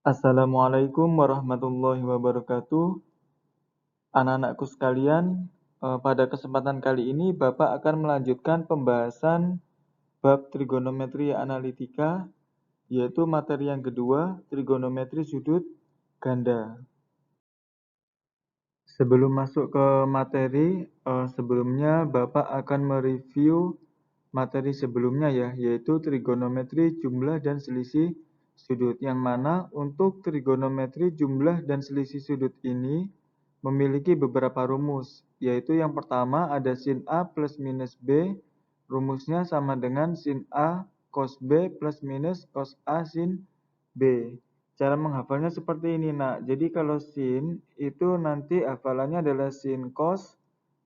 Assalamualaikum warahmatullahi wabarakatuh. Anak-anakku sekalian, pada kesempatan kali ini Bapak akan melanjutkan pembahasan bab trigonometri analitika, yaitu materi yang kedua, trigonometri sudut ganda. Sebelum masuk ke materi, sebelumnya Bapak akan mereview materi sebelumnya ya, yaitu trigonometri jumlah dan selisih sudut. Yang mana untuk trigonometri jumlah dan selisih sudut ini memiliki beberapa rumus, yaitu yang pertama ada sin A plus minus B, rumusnya sama dengan sin A cos B plus minus cos A sin B. Cara menghafalnya seperti ini, nak. Jadi kalau sin itu nanti hafalannya adalah sin cos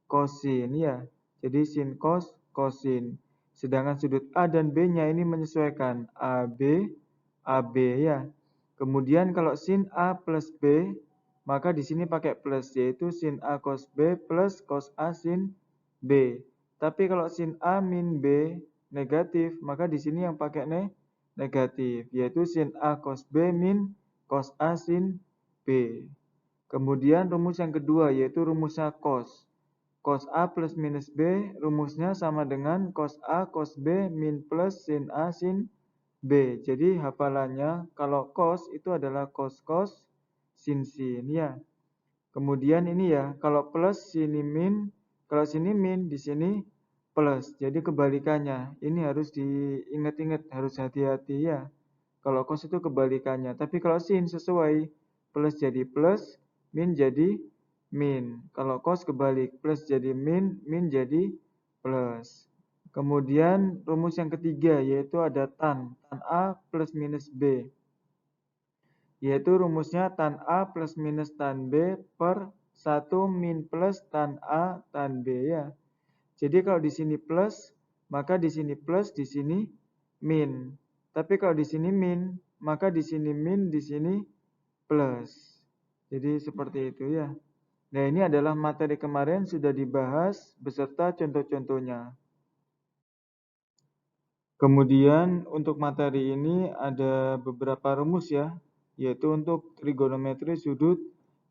kosin ya. Jadi sin cos kosin. Sedangkan sudut A dan B-nya ini menyesuaikan AB ya. Kemudian kalau sin A plus B, maka di sini pakai plus, yaitu sin A cos B plus cos A sin B. Tapi kalau sin A min B negatif, maka di sini yang pakai negatif, yaitu sin A cos B min cos A sin B. Kemudian rumus yang kedua, yaitu rumusnya cos. Cos A plus minus B, rumusnya sama dengan cos A cos B min plus sin A sin B. Jadi hafalannya kalau cos itu adalah cos sin ya. Kemudian ini ya, kalau plus sini min, kalau sini min di sini plus. Jadi kebalikannya. Ini harus diingat-ingat, harus hati-hati ya. Kalau cos itu kebalikannya. Tapi kalau sin sesuai, plus jadi plus, min jadi min. Kalau cos kebalik, plus jadi min jadi plus. Kemudian rumus yang ketiga yaitu ada tan A plus minus B. Yaitu rumusnya tan A plus minus tan B per 1 min plus tan A tan B ya. Jadi kalau di sini plus, maka di sini plus, di sini min. Tapi kalau di sini min, maka di sini min, di sini plus. Jadi seperti itu ya. Nah, ini adalah materi kemarin sudah dibahas beserta contoh-contohnya. Kemudian untuk materi ini ada beberapa rumus ya, yaitu untuk trigonometri sudut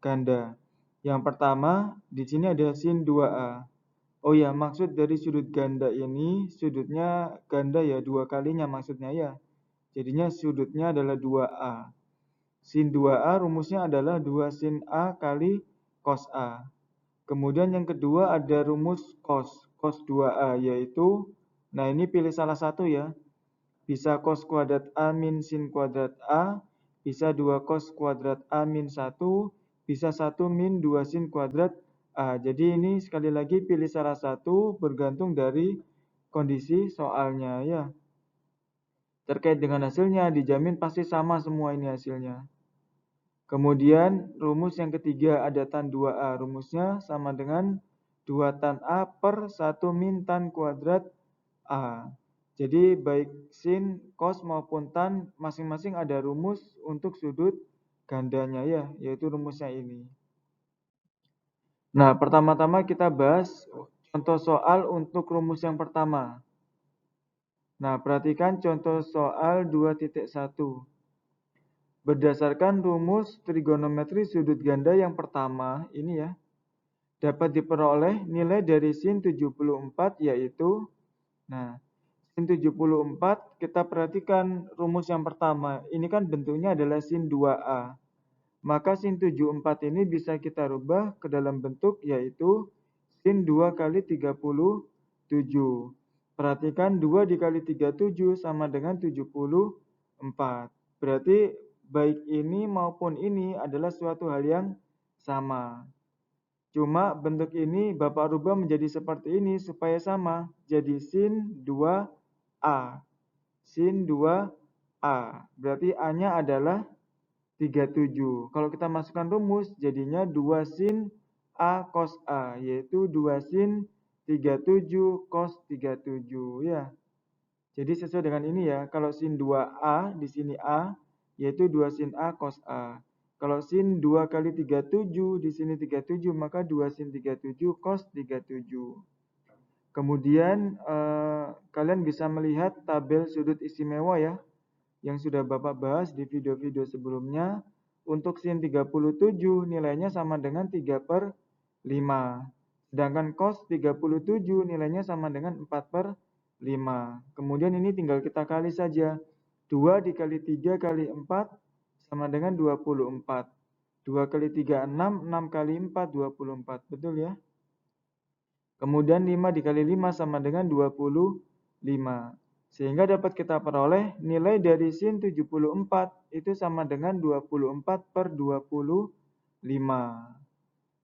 ganda. Yang pertama, di sini ada sin 2A. Oh ya, maksud dari sudut ganda ini, sudutnya ganda ya, dua kalinya maksudnya ya. Jadinya sudutnya adalah 2A. Sin 2A rumusnya adalah 2 sin A kali cos A. Kemudian yang kedua ada rumus cos 2A, yaitu, nah ini pilih salah satu ya. Bisa cos kuadrat A min sin kuadrat A, bisa 2 cos kuadrat A min 1, bisa 1 min 2 sin kuadrat A. Jadi ini sekali lagi pilih salah satu bergantung dari kondisi soalnya ya. Terkait dengan hasilnya dijamin pasti sama semua ini hasilnya. Kemudian rumus yang ketiga ada tan 2A. Rumusnya sama dengan 2 tan A per 1 min tan kuadrat A. Jadi baik sin, cos maupun tan masing-masing ada rumus untuk sudut gandanya ya, yaitu rumusnya ini. Nah, pertama-tama kita bahas contoh soal untuk rumus yang pertama. Nah, perhatikan contoh soal 2.1. Berdasarkan rumus trigonometri sudut ganda yang pertama ini ya, dapat diperoleh nilai dari sin 74 yaitu, nah, sin 74 kita perhatikan rumus yang pertama. Ini kan bentuknya adalah sin 2A. Maka sin 74 ini bisa kita rubah ke dalam bentuk yaitu sin 2 kali 37. Perhatikan 2 dikali 37 sama dengan 74. Berarti baik ini maupun ini adalah suatu hal yang sama. Cuma bentuk ini Bapak rubah menjadi seperti ini supaya sama. Jadi sin 2A. Sin 2A. Berarti A-nya adalah 37. Kalau kita masukkan rumus jadinya 2 sin A cos A. Yaitu 2 sin 37 cos 37 ya. Jadi sesuai dengan ini ya. Kalau sin 2A di sini A yaitu 2 sin A cos A. Kalau sin 2 kali 37 di sini 37 maka 2 sin 37 cos 37. Kemudian kalian bisa melihat tabel sudut istimewa ya, yang sudah Bapak bahas di video-video sebelumnya. Untuk sin 37 nilainya sama dengan 3/5. Sedangkan cos 37 nilainya sama dengan 4/5. Kemudian ini tinggal kita kali saja. 2 dikali 3 kali 4 sama dengan 24. 2 kali 3, 6. 6 kali 4, 24. Betul ya? Kemudian 5 dikali 5 sama dengan 25. Sehingga dapat kita peroleh nilai dari sin 74 itu sama dengan 24/25.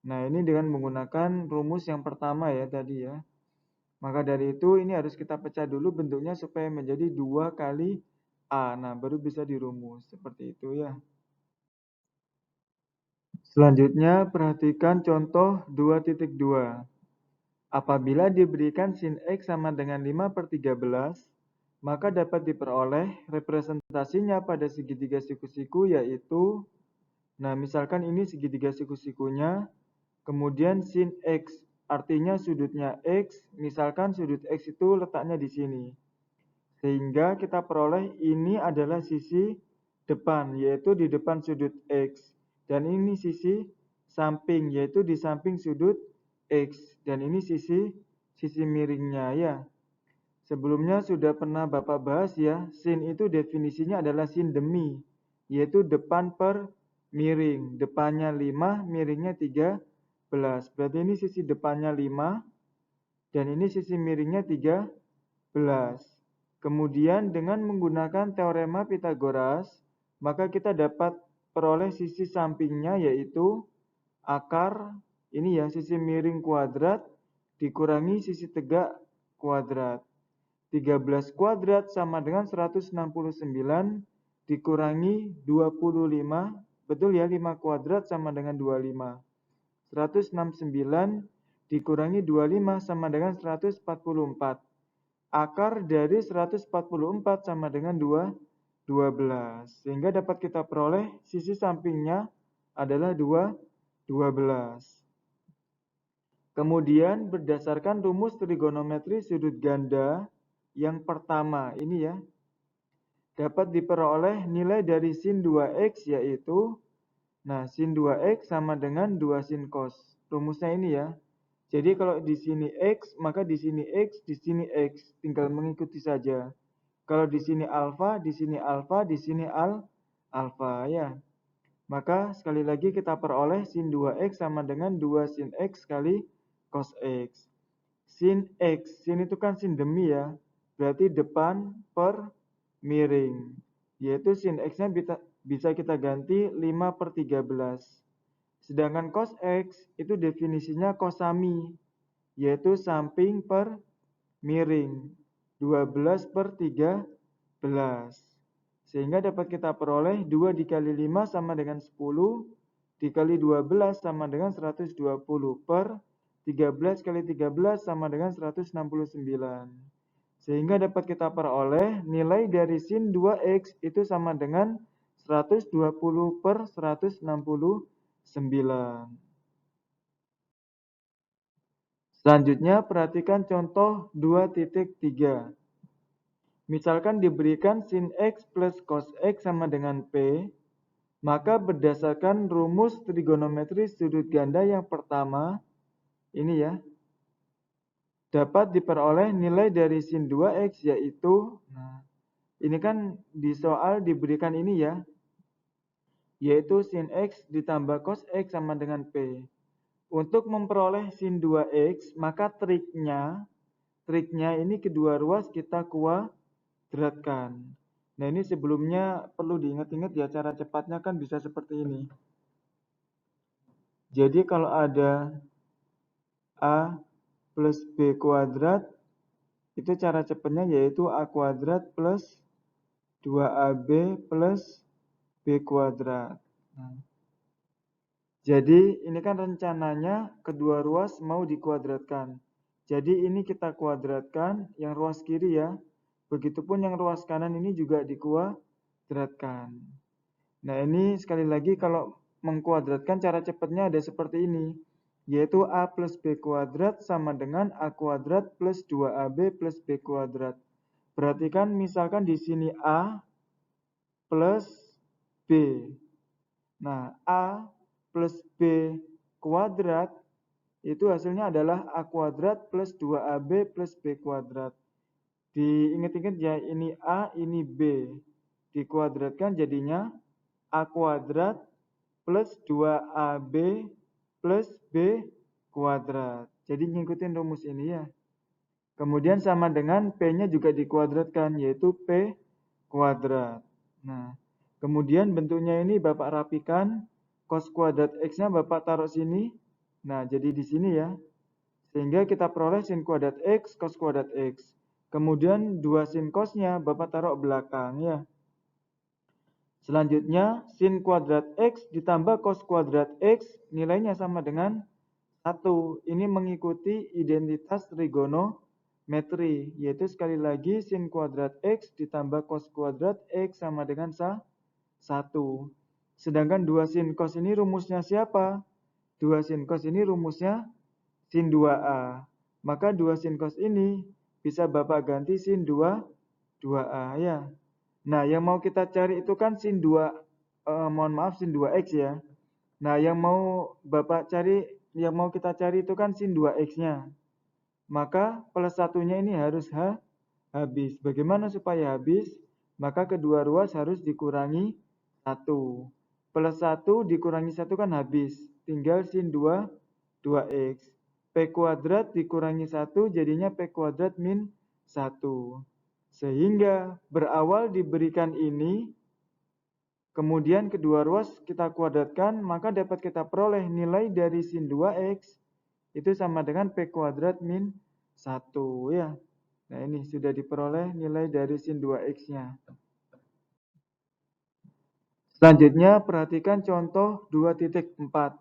Nah, ini dengan menggunakan rumus yang pertama ya tadi ya. Maka dari itu ini harus kita pecah dulu bentuknya supaya menjadi 2 kali A. Nah, baru bisa dirumus. Seperti itu ya. Selanjutnya, perhatikan contoh 2.2. Apabila diberikan sin X sama dengan 5/13, maka dapat diperoleh representasinya pada segitiga siku-siku yaitu, nah misalkan ini segitiga siku-sikunya, kemudian sin X, artinya sudutnya X, misalkan sudut X itu letaknya di sini. Sehingga kita peroleh ini adalah sisi depan, yaitu di depan sudut X. Dan ini sisi samping, yaitu di samping sudut X. Dan ini sisi miringnya ya. Sebelumnya sudah pernah Bapak bahas ya, sin itu definisinya adalah sin demi, yaitu depan per miring. Depannya 5, miringnya 13. Berarti ini sisi depannya 5, dan ini sisi miringnya 13. Kemudian dengan menggunakan teorema Pitagoras, maka kita dapat peroleh sisi sampingnya yaitu akar, ini ya, sisi miring kuadrat dikurangi sisi tegak kuadrat. 13 kuadrat sama dengan 169 dikurangi 25, betul ya, 5 kuadrat sama dengan 25. 169 dikurangi 25 sama dengan 144. Akar dari 144 sama dengan 12. Sehingga dapat kita peroleh sisi sampingnya adalah 12. Kemudian berdasarkan rumus trigonometri sudut ganda yang pertama ini ya, dapat diperoleh nilai dari sin 2x yaitu, nah sin 2x sama dengan 2 sin cos. Rumusnya ini ya. Jadi kalau di sini X, maka di sini X, di sini X. Tinggal mengikuti saja. Kalau di sini alfa, di sini alfa, di sini alfa ya. Maka sekali lagi kita peroleh sin 2X sama dengan 2 sin X kali cos X. Sin X, sin itu kan sin demi ya. Berarti depan per miring. Yaitu sin X-nya bisa kita ganti 5/13. Sedangkan cos X itu definisinya kosami, yaitu samping per miring, 12/13. Sehingga dapat kita peroleh 2 dikali 5 sama dengan 10, dikali 12 sama dengan 120, per 13 kali 13 sama dengan 169. Sehingga dapat kita peroleh nilai dari sin 2X itu sama dengan 120/169. Selanjutnya perhatikan contoh 2.3. Misalkan diberikan sin X plus cos X sama dengan P, maka berdasarkan rumus trigonometri sudut ganda yang pertama, ini ya, dapat diperoleh nilai dari sin 2X yaitu, nah ini kan di soal diberikan ini ya, yaitu sin X ditambah cos X sama dengan P. Untuk memperoleh sin 2X, maka triknya ini kedua ruas kita kuadratkan. Nah ini sebelumnya perlu diingat-ingat ya, cara cepatnya kan bisa seperti ini. Jadi kalau ada A plus B kuadrat, itu cara cepatnya yaitu A kuadrat plus 2AB plus B kuadrat. Nah, jadi ini kan rencananya kedua ruas mau dikuadratkan. Jadi ini kita kuadratkan yang ruas kiri ya. Begitupun yang ruas kanan ini juga dikuadratkan. Nah ini sekali lagi kalau mengkuadratkan cara cepatnya ada seperti ini. Yaitu A plus B kuadrat sama dengan A kuadrat plus 2AB plus B kuadrat. Perhatikan misalkan di sini A, plus B. Nah, A plus B kuadrat itu hasilnya adalah A kuadrat plus 2AB plus B kuadrat. Diingat-ingat ya, ini A, ini B. Dikuadratkan jadinya A kuadrat plus 2AB plus B kuadrat. Jadi ngikutin rumus ini ya. Kemudian sama dengan P-nya juga dikuadratkan, yaitu P kuadrat. Nah, kemudian bentuknya ini Bapak rapikan, cos kuadrat X-nya Bapak taruh sini. Nah, jadi di sini ya. Sehingga kita peroleh sin kuadrat X, cos kuadrat X. Kemudian 2 sin cosnya Bapak taruh belakang ya. Selanjutnya, sin kuadrat X ditambah cos kuadrat X nilainya sama dengan 1. Ini mengikuti identitas trigonometri, yaitu sekali lagi sin kuadrat X ditambah cos kuadrat X sama dengan 1. Sedangkan 2 sin cos ini rumusnya siapa? 2 sin cos ini rumusnya sin 2A. Maka 2 sin cos ini bisa Bapak ganti sin 2A ya. Nah, yang mau kita cari itu kan sin 2, sin 2X ya. Nah, yang mau kita cari itu kan sin 2X-nya. Maka plus satunya ini harus habis. Bagaimana supaya habis? Maka kedua ruas harus dikurangi 1. Plus 1 dikurangi 1 kan habis. Tinggal sin 2X. P kuadrat dikurangi 1 jadinya P kuadrat min 1. Sehingga berawal diberikan ini, kemudian kedua ruas kita kuadratkan, maka dapat kita peroleh nilai dari sin 2X itu sama dengan P kuadrat min 1 ya. Nah, ini sudah diperoleh nilai dari sin 2X-nya. Selanjutnya perhatikan contoh 2.4.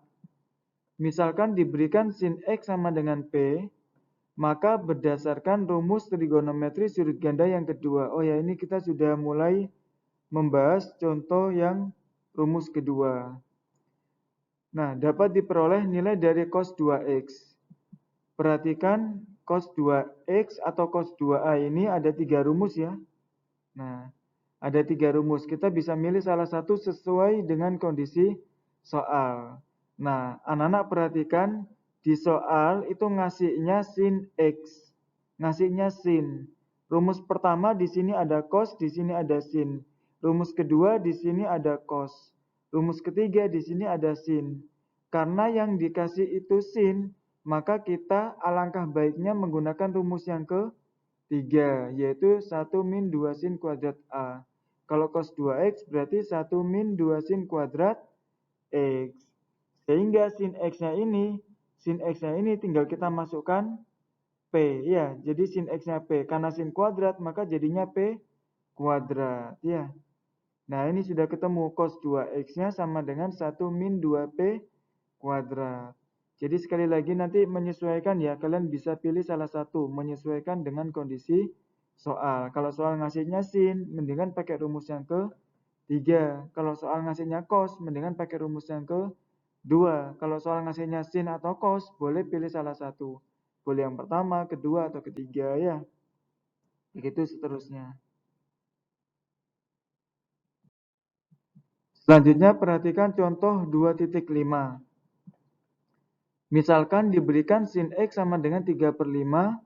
Misalkan diberikan sin X sama dengan P, maka berdasarkan rumus trigonometri sudut ganda yang kedua. Oh ya, ini kita sudah mulai membahas contoh yang rumus kedua. Nah, dapat diperoleh nilai dari cos 2X. Perhatikan cos 2X atau cos 2A ini ada 3 rumus ya. Nah, ada 3 rumus. Kita bisa milih salah satu sesuai dengan kondisi soal. Nah, anak-anak perhatikan di soal itu ngasihnya sin X. Ngasihnya sin. Rumus pertama di sini ada cos, di sini ada sin. Rumus kedua di sini ada cos. Rumus ketiga di sini ada sin. Karena yang dikasih itu sin, maka kita alangkah baiknya menggunakan rumus yang ketiga, yaitu 1 min 2 sin kuadrat A. Kalau cos 2X berarti 1 min 2 sin kuadrat X. Sehingga sin X-nya ini tinggal kita masukkan P. Ya, jadi sin X-nya P. Karena sin kuadrat, maka jadinya P kuadrat. Ya. Nah, ini sudah ketemu cos 2X-nya sama dengan 1 min 2P kuadrat. Jadi sekali lagi nanti menyesuaikan ya, kalian bisa pilih salah satu, menyesuaikan dengan kondisi soal. Kalau soal ngasihnya sin, mendingan pakai rumus yang ketiga. Kalau soal ngasihnya cos, mendingan pakai rumus yang kedua. Kalau soal ngasihnya sin atau cos, boleh pilih salah satu. Boleh yang pertama, kedua, atau ketiga ya. Begitu seterusnya. Selanjutnya perhatikan contoh 2.5. Misalkan diberikan sin X sama dengan 3/5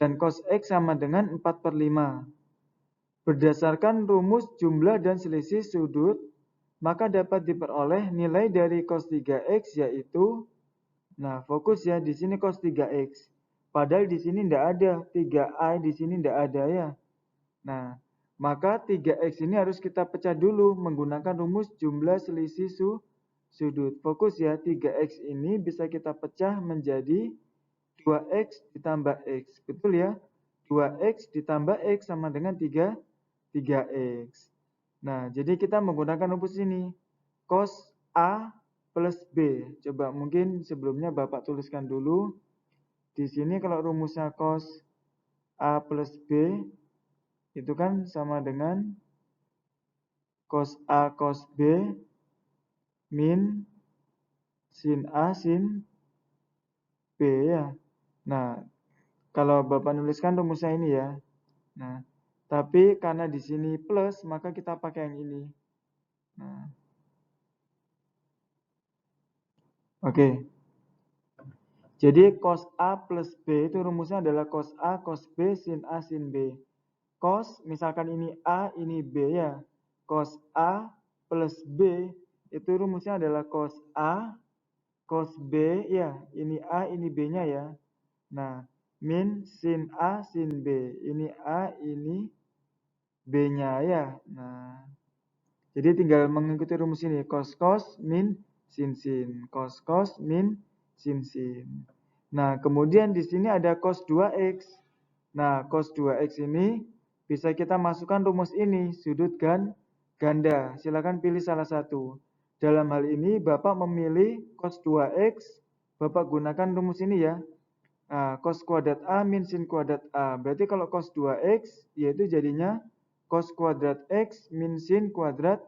dan cos X sama dengan 4/5. Berdasarkan rumus jumlah dan selisih sudut, maka dapat diperoleh nilai dari cos 3X yaitu, nah fokus ya, di sini cos 3X. Padahal di sini tidak ada, 3A di sini tidak ada ya. Nah, maka 3X ini harus kita pecah dulu menggunakan rumus jumlah selisih sudut. Fokus ya, 3X ini bisa kita pecah menjadi 2X ditambah X. Betul ya? 2X ditambah X sama dengan 3X. Nah, jadi kita menggunakan rumus ini. Cos A plus B. Coba mungkin sebelumnya Bapak tuliskan dulu. Di sini kalau rumusnya cos A plus B, itu kan sama dengan cos A cos B min sin A sin B ya. Nah, kalau Bapak nuliskan rumusnya ini ya. Nah, tapi karena di sini plus, maka kita pakai yang ini. Nah, oke. Jadi cos A plus B itu rumusnya adalah cos A, cos B, sin A, sin B. Cos, misalkan ini A, ini B ya. Cos A plus B itu rumusnya adalah cos A, cos B ya. Ini A, ini B-nya ya. Nah, min sin A, sin B. Ini A, ini B-nya ya. Nah, jadi tinggal mengikuti rumus ini. Cos cos min sin sin. Cos cos min sin sin. Nah, kemudian di sini ada cos 2x. Nah, cos 2x ini bisa kita masukkan rumus ini, sudut ganda. Silakan pilih salah satu. Dalam hal ini Bapak memilih cos 2x, Bapak gunakan rumus ini ya. Nah, cos kuadrat A min sin kuadrat A. Berarti kalau cos 2x yaitu jadinya cos kuadrat X min sin kuadrat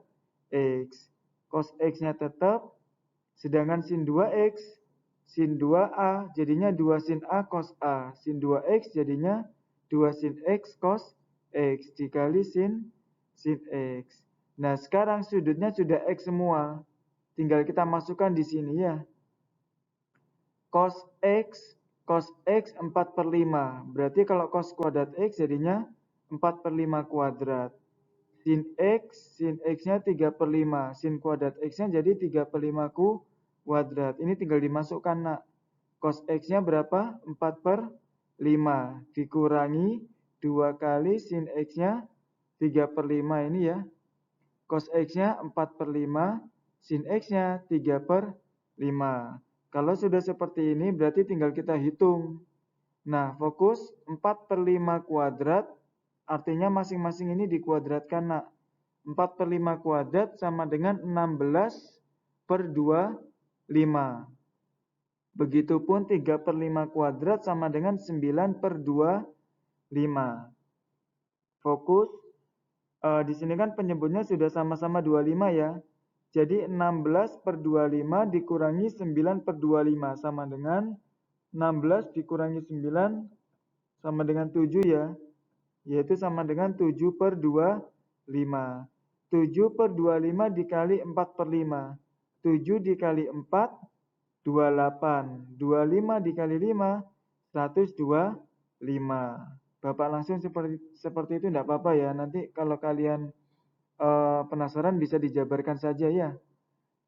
X. Cos X-nya tetap, sedangkan sin 2X, sin 2A jadinya 2 sin A cos A. Sin 2X jadinya 2 sin X cos X dikali sin X. Nah, sekarang sudutnya sudah X semua. Tinggal kita masukkan di sini ya. Cos X 4/5. Berarti kalau cos kuadrat X jadinya 4/5 kuadrat. Sin X-nya 3/5. Sin kuadrat X-nya jadi 3/5 kuadrat. Ini tinggal dimasukkan nak. Cos X-nya berapa? 4/5. Dikurangi 2 kali sin X-nya 3/5 ini ya. Cos X-nya 4/5. Sin X-nya 3/5. Kalau sudah seperti ini berarti tinggal kita hitung. Nah, fokus 4/5 kuadrat artinya masing-masing ini dikuadratkan nak. 4/5 kuadrat sama dengan 16/25. Begitupun 3/5 kuadrat sama dengan 9/25. Fokus. Di sini kan penyebutnya sudah sama-sama 25 ya. Jadi 16/25 dikurangi 9/25 sama dengan 16 dikurangi 9 sama dengan 7 ya. Yaitu sama dengan 7/25. 7/25 dikali 4/5. 7 dikali 4, 28. 25 dikali 5, 125. Bapak langsung seperti itu enggak apa-apa ya. Nanti kalau kalian penasaran bisa dijabarkan saja ya.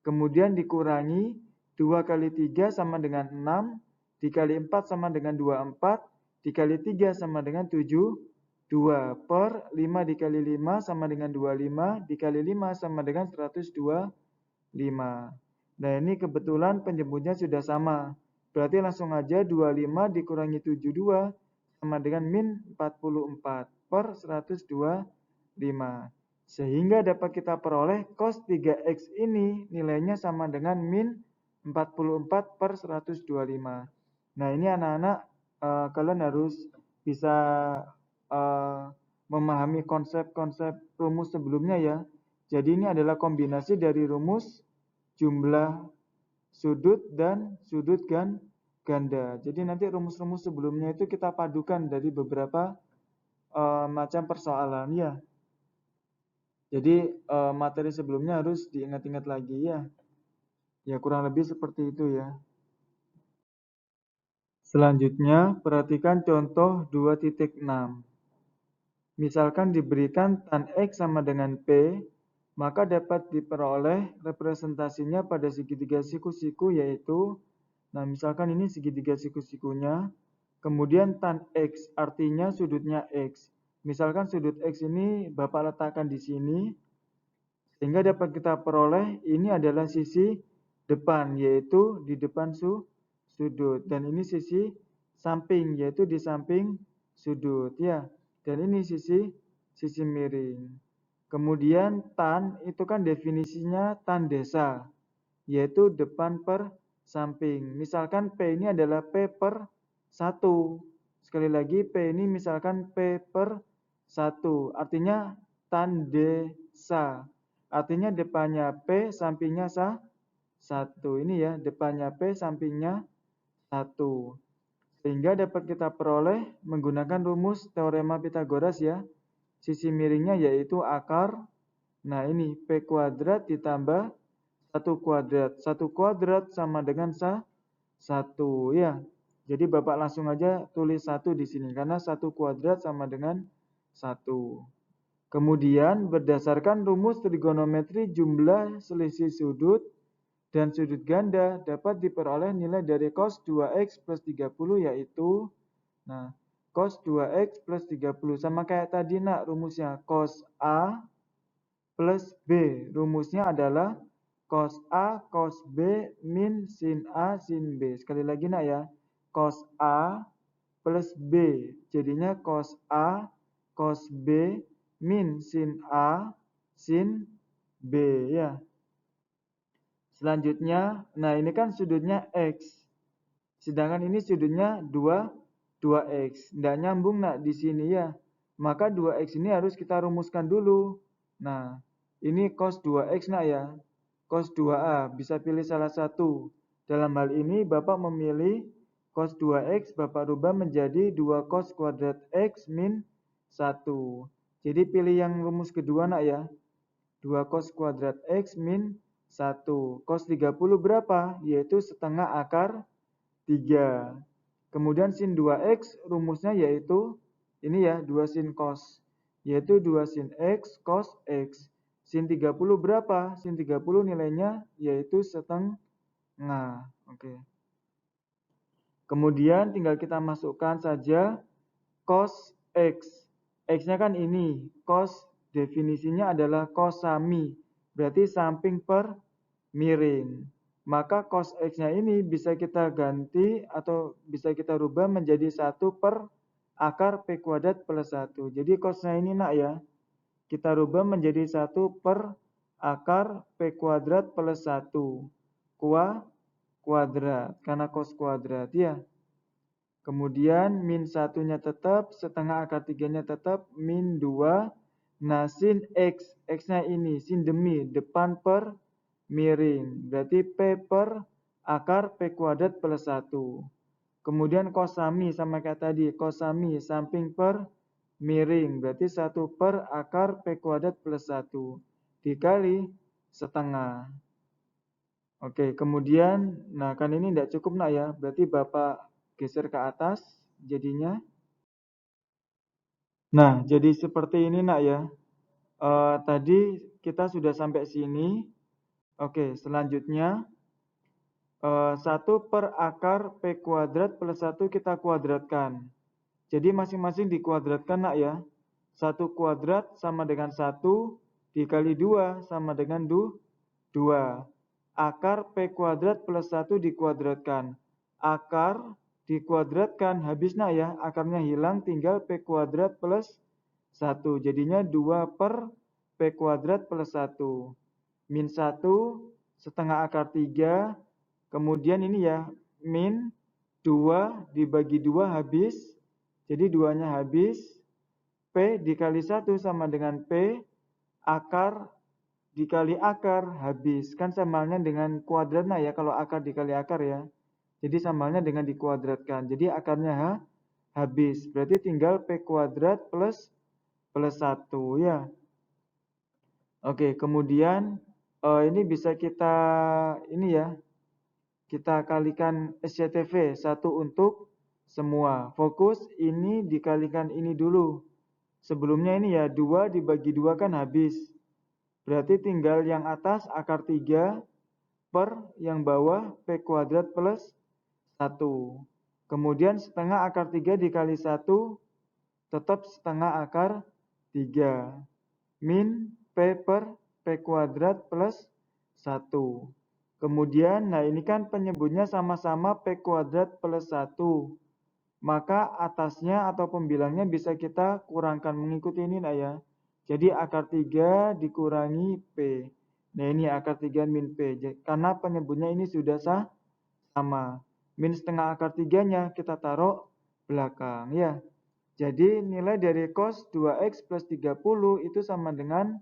Kemudian dikurangi 2 kali 3 sama dengan 6, dikali 4 sama dengan 24, dikali 3 sama dengan 7, 2 per 5 dikali 5 sama dengan 25, dikali 5 sama dengan 125. Nah, ini kebetulan penyebutnya sudah sama. Berarti langsung aja 25 dikurangi 72 sama dengan min 44 per 125. Sehingga dapat kita peroleh cos 3x ini nilainya sama dengan min 44 per 125. Nah, ini anak-anak kalian harus bisa memahami konsep-konsep rumus sebelumnya ya. Jadi ini adalah kombinasi dari rumus jumlah sudut dan sudut ganda. Jadi nanti rumus-rumus sebelumnya itu kita padukan dari beberapa macam persoalan ya. Jadi materi sebelumnya harus diingat-ingat lagi ya. Ya kurang lebih seperti itu ya. Selanjutnya perhatikan contoh 2.6. Misalkan diberikan tan X sama dengan P, maka dapat diperoleh representasinya pada segitiga siku-siku yaitu, nah misalkan ini segitiga siku-sikunya, kemudian tan X artinya sudutnya X. Misalkan sudut X ini Bapak letakkan di sini, sehingga dapat kita peroleh ini adalah sisi depan, yaitu di depan sudut. Dan ini sisi samping, yaitu di samping sudut. Ya. Dan ini sisi miring. Kemudian tan itu kan definisinya tan desa, yaitu depan per samping. Misalkan P ini adalah P per 1. Sekali lagi P ini misalkan P per 1. Artinya tan desa. Artinya depannya P, sampingnya 1. Ini ya, depannya P, sampingnya 1. Sehingga dapat kita peroleh menggunakan rumus teorema Pitagoras ya. Sisi miringnya yaitu akar Nah ini P kuadrat ditambah 1 kuadrat. 1 kuadrat sama dengan 1 ya. Jadi Bapak langsung aja tulis 1 di sini karena 1 kuadrat sama dengan 1. Kemudian berdasarkan rumus trigonometri jumlah selisih sudut dan sudut ganda dapat diperoleh nilai dari cos 2x plus 30 yaitu nah cos 2x plus 30 sama kayak tadi nak rumusnya cos A plus B. Rumusnya adalah cos A cos B min sin A sin B. Sekali lagi nak ya. Cos A plus B. Jadinya cos A cos B min sin A sin B ya. Selanjutnya, nah ini kan sudutnya X. Sedangkan ini sudutnya 2x. Tidak nyambung nak di sini ya. Maka 2x ini harus kita rumuskan dulu. Nah, ini cos 2x nak ya. Cos 2a, bisa pilih salah satu. Dalam hal ini Bapak memilih cos 2x, Bapak rubah menjadi 2 cos kuadrat x min 1. Jadi pilih yang rumus kedua nak ya. 2 cos kuadrat x min 1. Cos 30 berapa? Yaitu setengah akar 3. Kemudian sin 2x rumusnya yaitu ini ya 2 sin cos. Yaitu 2 sin x cos x. Sin 30 berapa? Sin 30 nilainya yaitu setengah. Oke. Kemudian tinggal kita masukkan saja cos x. X-nya kan ini. Cos definisinya adalah cosami. Berarti samping per miring. Maka cos X-nya ini bisa kita ganti atau bisa kita rubah menjadi 1 per akar P kuadrat plus 1. Jadi cosnya ini nak ya, kita rubah menjadi 1 per akar P kuadrat plus 1 kuadrat, karena cos kuadrat ya. Kemudian min 1-nya tetap, setengah akar 3-nya tetap, min 2. Nah sin X, X-nya ini, sin demi, depan per miring. Berarti P per akar P kuadrat plus 1. Kemudian kosami sama kayak tadi. Kosami samping per miring. Berarti 1 per akar P kuadrat plus 1. Dikali setengah. Oke, kemudian, nah kan ini tidak cukup nak ya. Berarti Bapak geser ke atas jadinya. Nah, jadi seperti ini nak ya. Tadi kita sudah sampai sini. Oke, selanjutnya 1 per akar P kuadrat plus 1 kita kuadratkan. Jadi masing-masing dikuadratkan nak ya. 1 kuadrat sama dengan 1 dikali 2 sama dengan 2. Akar P kuadrat plus 1 dikuadratkan. Akar dikuadratkan habis nak ya. Akarnya hilang tinggal P kuadrat plus 1. Jadinya 2 per P kuadrat plus 1. Min 1 setengah akar 3. Kemudian ini ya, min 2 dibagi 2 habis. Jadi 2-nya habis. P dikali 1 sama dengan P. Akar dikali akar habis. Kan samanya dengan kuadratnya ya, kalau akar dikali akar ya. Jadi samanya dengan dikuadratkan. Jadi akarnya habis. Berarti tinggal P kuadrat plus 1 ya. Oke, kemudian ini bisa kita ini ya. Kita kalikan SCTV 1 untuk semua. Fokus ini dikalikan ini dulu. Sebelumnya ini ya 2 dibagi 2 kan habis. Berarti tinggal yang atas akar 3 per yang bawah P kuadrat plus 1. Kemudian setengah akar 3 dikali 1 tetap setengah akar 3. Min P per P kuadrat plus 1. Kemudian, nah ini kan penyebutnya sama-sama P kuadrat plus 1. Maka atasnya atau pembilangnya bisa kita kurangkan mengikuti ini nah ya. Jadi akar 3 dikurangi P. Nah ini akar 3 min P. Karena penyebutnya ini sudah sama. Min setengah akar 3-nya kita taruh belakang ya. Jadi nilai dari cos 2x plus 30 itu sama dengan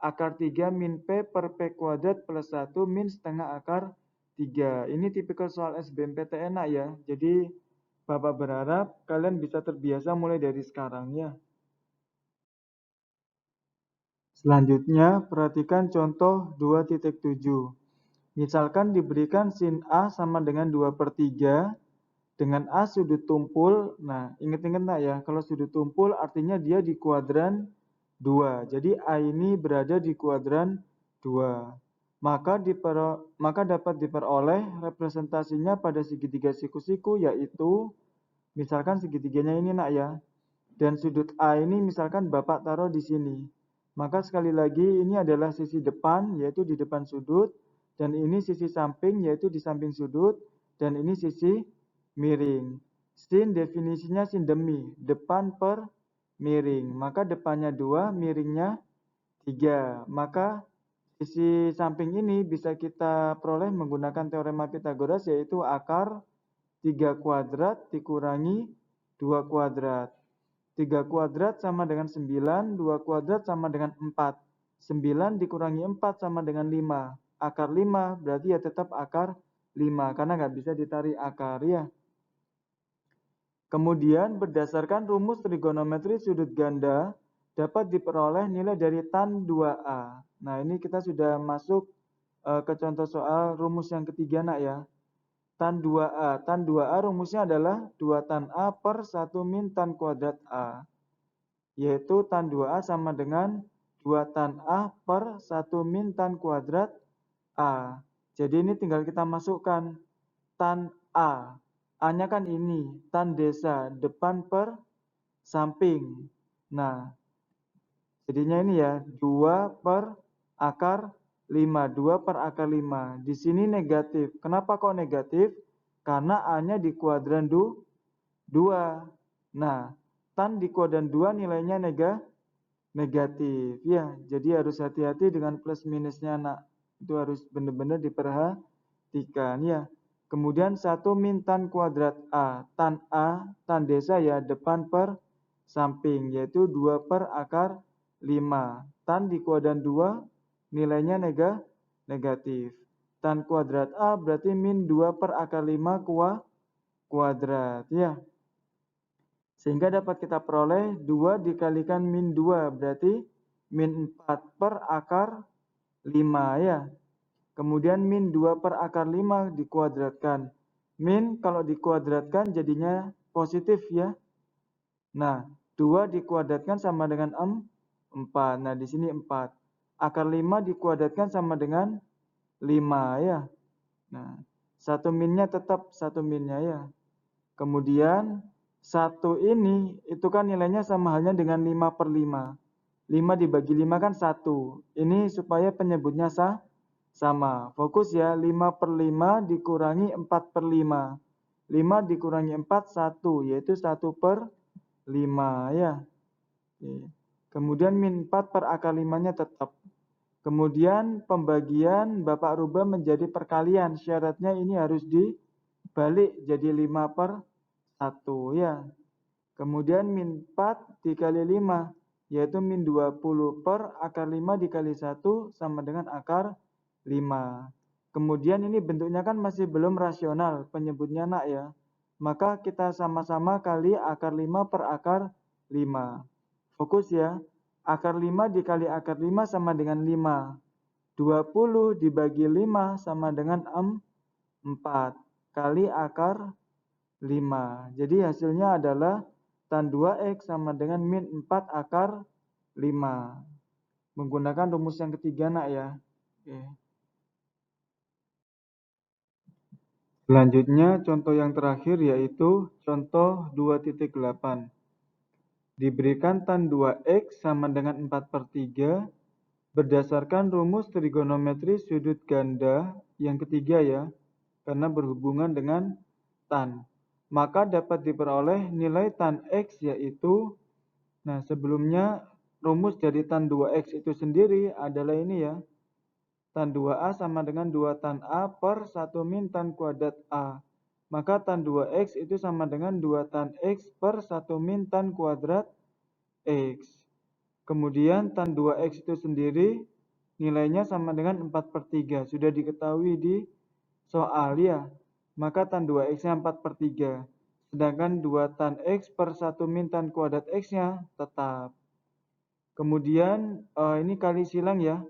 akar 3 min P per P kuadrat plus 1 min setengah akar 3. Ini tipikal soal SBMPTN ya. Jadi Bapak berharap kalian bisa terbiasa mulai dari sekarang ya. Selanjutnya, perhatikan contoh 2.7. Misalkan diberikan sin A sama dengan 2/3 dengan A sudut tumpul. Nah, ingat-ingat nak ya, kalau sudut tumpul artinya dia di kuadran 2. Jadi A ini berada di kuadran 2. Maka dapat diperoleh representasinya pada segitiga siku-siku, yaitu misalkan segitiganya ini nak ya. Dan sudut A ini misalkan Bapak taruh di sini. Maka sekali lagi ini adalah sisi depan, yaitu di depan sudut. Dan ini sisi samping, yaitu di samping sudut. Dan ini sisi miring. Sin definisinya sin demi, depan per miring. Maka depannya 2, miringnya 3. Maka sisi samping ini bisa kita peroleh menggunakan teorema Pythagoras, yaitu akar 3 kuadrat dikurangi 2 kuadrat. 3 kuadrat sama dengan 9, 2 kuadrat sama dengan 4. 9 dikurangi 4 sama dengan 5. Akar 5 berarti ya tetap akar 5, karena nggak bisa ditarik akar ya. Kemudian berdasarkan rumus trigonometri sudut ganda, dapat diperoleh nilai dari tan 2A. Nah ini kita sudah masuk ke contoh soal rumus yang ketiga nak ya. Tan 2A. Tan 2A rumusnya adalah 2 tan A per 1 min tan kuadrat A. Yaitu tan 2A sama dengan 2 tan A per 1 min tan kuadrat A. Jadi ini tinggal kita masukkan tan A. A-nya kan ini, tan desa, depan per samping. Nah, jadinya ini ya, 2 per akar 5. 2 per akar 5. Di sini negatif. Kenapa kok negatif? Karena A-nya di kuadran 2. Nah, tan di kuadran 2 nilainya negatif. Ya, jadi harus hati-hati dengan plus minusnya nak. Itu harus benar-benar diperhatikan ya. Kemudian 1 min tan kuadrat A. Tan desa ya, depan per samping, yaitu 2 per akar 5. Tan di kuadran 2 nilainya negatif. Tan kuadrat A berarti min 2 per akar 5 kuadrat ya. Sehingga dapat kita peroleh 2 dikalikan min 2 berarti min 4 per akar 5 ya. Kemudian min 2 per akar 5 dikuadratkan. Min kalau dikuadratkan jadinya positif ya. Nah, 2 dikuadratkan sama dengan 4. Nah, di sini 4. Akar 5 dikuadratkan sama dengan 5 ya. Nah, 1 minnya tetap 1 minnya ya. Kemudian 1 ini itu kan nilainya sama halnya dengan 5 per 5. 5 dibagi 5 kan 1. Ini supaya penyebutnya sama. Fokus ya, 5 per 5 dikurangi 4 per 5. 5 dikurangi 4, 1. Yaitu 1 per 5 ya. Kemudian min 4 per akar 5-nya tetap. Kemudian pembagian Bapak rubah menjadi perkalian. Syaratnya ini harus dibalik jadi 5 per 1 ya. Kemudian min 4 dikali 5 yaitu min 20 per akar 5 dikali 1 sama dengan akar 5. Kemudian ini bentuknya kan masih belum rasional penyebutnya nak ya. Maka kita sama-sama kali akar 5 per akar 5. Fokus ya. Akar 5 dikali akar 5 sama dengan 5. 20 dibagi 5 sama dengan 4 kali akar 5. Jadi hasilnya adalah tan 2x sama dengan min 4 akar 5. Menggunakan rumus yang ketiga nak ya. Oke. Selanjutnya contoh yang terakhir yaitu contoh 2.8. Diberikan tan 2x sama dengan 4/3 berdasarkan rumus trigonometri sudut ganda yang ketiga ya, karena berhubungan dengan tan. Maka dapat diperoleh nilai tan x yaitu, nah sebelumnya rumus dari tan 2x itu sendiri adalah ini ya, tan 2a sama dengan 2 tan a per 1 min tan kuadrat a. Maka tan 2x itu sama dengan 2 tan x per 1 min tan kuadrat x. Kemudian tan 2x itu sendiri nilainya sama dengan 4/3. Sudah diketahui di soal ya. Maka tan 2x-nya 4/3. Sedangkan 2 tan x per 1 min tan kuadrat x-nya tetap. Kemudian ini kali silang ya.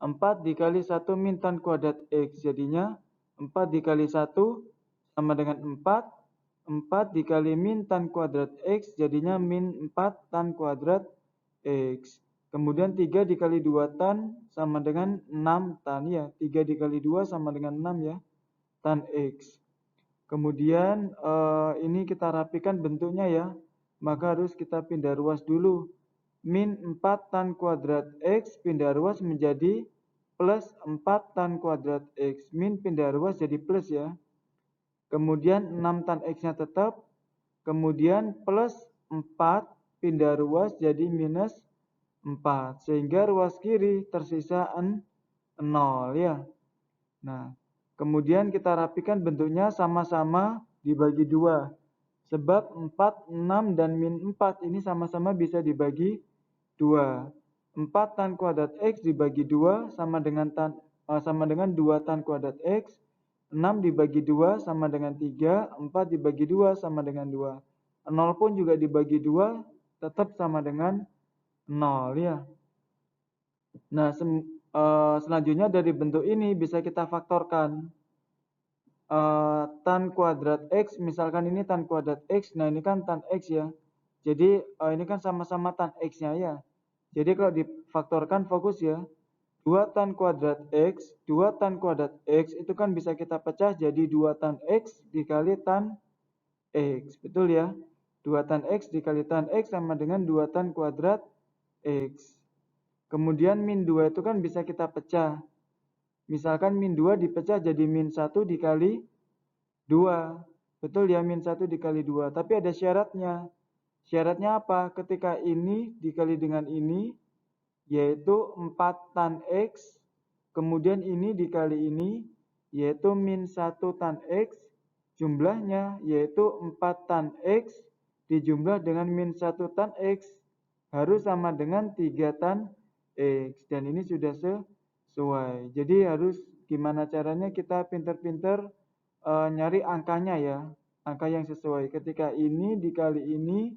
4 dikali 1 min tan kuadrat X. Jadinya 4 dikali 1 sama dengan 4. 4 dikali min tan kuadrat X. Jadinya min 4 tan kuadrat X. Kemudian 3 dikali 2 tan sama dengan 6 tan ya. 3 dikali 2 sama dengan 6 ya. Tan X. Kemudian ini kita rapikan bentuknya ya. Maka harus kita pindah ruas dulu. Min 4 tan kuadrat X pindah ruas menjadi plus 4 tan kuadrat X. Min pindah ruas jadi plus ya. Kemudian 6 tan X-nya tetap. Kemudian plus 4 pindah ruas jadi minus 4. Sehingga ruas kiri tersisa 0 ya. Nah, kemudian kita rapikan bentuknya sama-sama dibagi 2. Sebab 4, 6, dan min 4 ini sama-sama bisa dibagi 2. 4 tan kuadrat X dibagi 2 sama dengan 2 tan kuadrat X. 6 dibagi 2 sama dengan 3. 4 dibagi 2 sama dengan 2. 0 pun juga dibagi 2 tetap sama dengan 0 ya. Nah, selanjutnya dari bentuk ini bisa kita faktorkan. Tan kuadrat X, misalkan ini tan kuadrat X, nah ini kan tan X ya. Jadi ini kan sama-sama tan X-nya ya. Jadi kalau difaktorkan fokus ya. 2 tan kuadrat X, 2 tan kuadrat X itu kan bisa kita pecah jadi 2 tan X dikali tan X. Betul ya? 2 tan X dikali tan X sama dengan 2 tan kuadrat X. Kemudian min 2 itu kan bisa kita pecah. Misalkan min 2 dipecah jadi min 1 dikali 2. Betul ya, min 1 dikali 2. Tapi ada syaratnya. Syaratnya apa? Ketika ini dikali dengan ini, yaitu 4 tan X. Kemudian ini dikali ini, yaitu min 1 tan X. Jumlahnya yaitu 4 tan X dijumlah dengan min 1 tan X. Harus sama dengan 3 tan X. Dan ini sudah sesuai. Jadi harus gimana caranya kita pinter-pinter nyari angkanya ya. Angka yang sesuai. Ketika ini dikali ini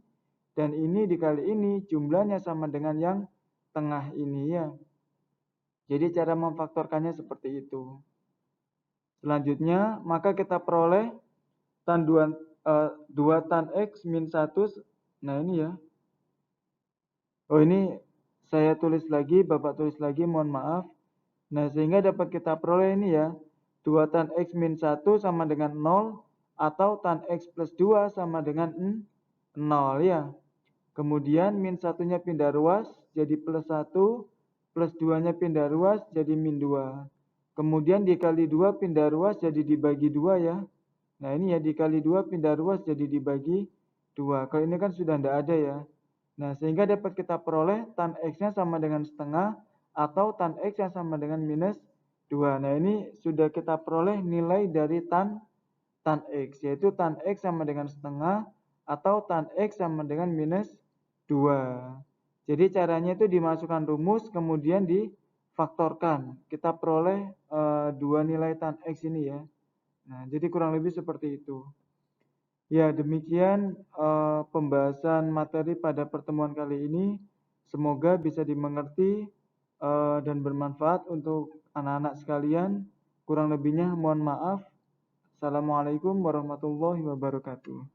dan ini dikali ini, jumlahnya sama dengan yang tengah ini ya. Jadi cara memfaktorkannya seperti itu. Selanjutnya, maka kita peroleh tan 2 tan X min 1. Nah ini ya. Oh ini saya tulis lagi, Bapak tulis lagi, mohon maaf. Nah sehingga dapat kita peroleh ini ya. 2 tan X min 1 sama dengan 0. Atau tan X plus 2 sama dengan 0 ya. Kemudian min 1-nya pindah ruas jadi plus 1. Plus 2-nya pindah ruas jadi min 2. Kemudian dikali 2 pindah ruas jadi dibagi 2 ya. Nah ini ya dikali 2 pindah ruas jadi dibagi 2. Kalau ini kan sudah tidak ada ya. Nah sehingga dapat kita peroleh tan X-nya sama dengan setengah atau tan X yang sama dengan minus 2. Nah ini sudah kita peroleh nilai dari tan X. Yaitu tan X sama dengan setengah atau tan X sama dengan minus 2. Jadi caranya itu dimasukkan rumus kemudian difaktorkan. Kita peroleh 2 nilai tan X ini ya. Nah, jadi kurang lebih seperti itu. Ya, demikian pembahasan materi pada pertemuan kali ini. Semoga bisa dimengerti dan bermanfaat untuk anak-anak sekalian. Kurang lebihnya mohon maaf. Assalamualaikum warahmatullahi wabarakatuh.